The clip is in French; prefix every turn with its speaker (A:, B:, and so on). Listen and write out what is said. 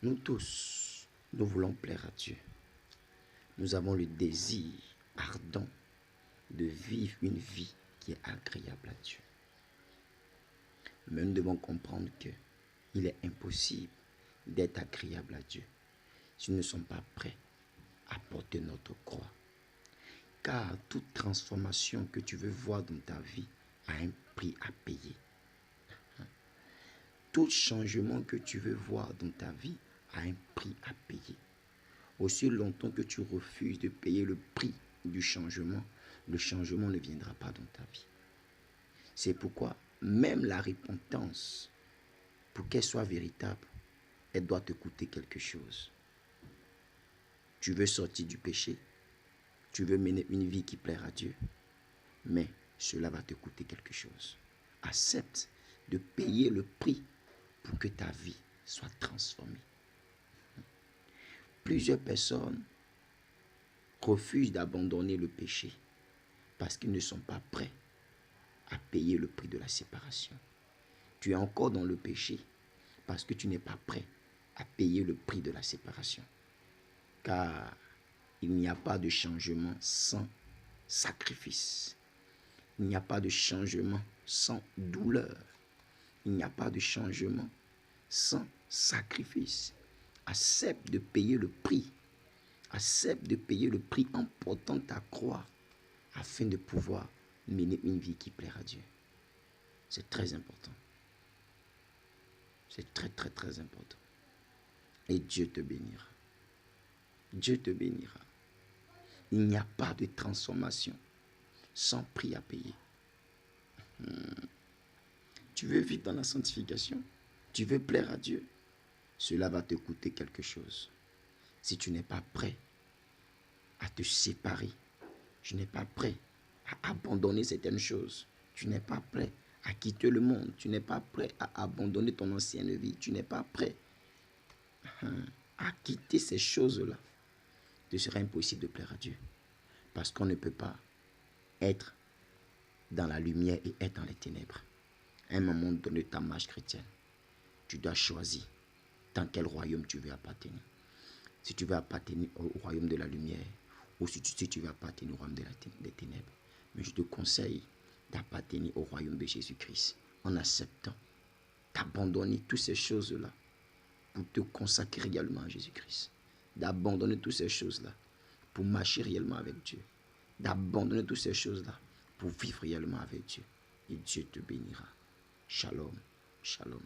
A: Nous tous, nous voulons plaire à Dieu. Nous avons le désir ardent de vivre une vie qui est agréable à Dieu. Mais nous devons comprendre qu'il est impossible d'être agréable à Dieu si nous ne sommes pas prêts à porter notre croix. Car toute transformation que tu veux voir dans ta vie a un prix à payer. Tout changement que tu veux voir dans ta vie a un prix à payer. Aussi longtemps que tu refuses de payer le prix du changement, le changement ne viendra pas dans ta vie. C'est pourquoi même la repentance, pour qu'elle soit véritable, elle doit te coûter quelque chose. Tu veux sortir du péché, tu veux mener une vie qui plaira à Dieu, mais cela va te coûter quelque chose. Accepte de payer le prix pour que ta vie soit transformée. Plusieurs personnes refusent d'abandonner le péché parce qu'ils ne sont pas prêts à payer le prix de la séparation. Tu es encore dans le péché parce que tu n'es pas prêt à payer le prix de la séparation. Car il n'y a pas de changement sans sacrifice. Il n'y a pas de changement sans douleur. Il n'y a pas de changement sans sacrifice. Accepte de payer le prix. Accepte de payer le prix en portant ta croix afin de pouvoir mener une vie qui plaira à Dieu. C'est très important. C'est très, très, très important. Et Dieu te bénira. Dieu te bénira. Il n'y a pas de transformation sans prix à payer. Tu veux vivre dans la sanctification? Tu veux plaire à Dieu? Cela va te coûter quelque chose. Si tu n'es pas prêt à te séparer, tu n'es pas prêt à abandonner certaines choses, tu n'es pas prêt à quitter le monde, tu n'es pas prêt à abandonner ton ancienne vie, tu n'es pas prêt à quitter ces choses-là, il sera impossible de plaire à Dieu. Parce qu'on ne peut pas être dans la lumière et être dans les ténèbres. À un moment donné de ta marche chrétienne, tu dois choisir dans quel royaume tu veux appartenir. Si tu veux appartenir au royaume de la lumière ou si tu veux appartenir au royaume des ténèbres. Mais je te conseille d'appartenir au royaume de Jésus-Christ en acceptant d'abandonner toutes ces choses-là pour te consacrer réellement à Jésus-Christ. D'abandonner toutes ces choses-là pour marcher réellement avec Dieu. D'abandonner toutes ces choses-là pour vivre réellement avec Dieu. Et Dieu te bénira. Shalom, shalom.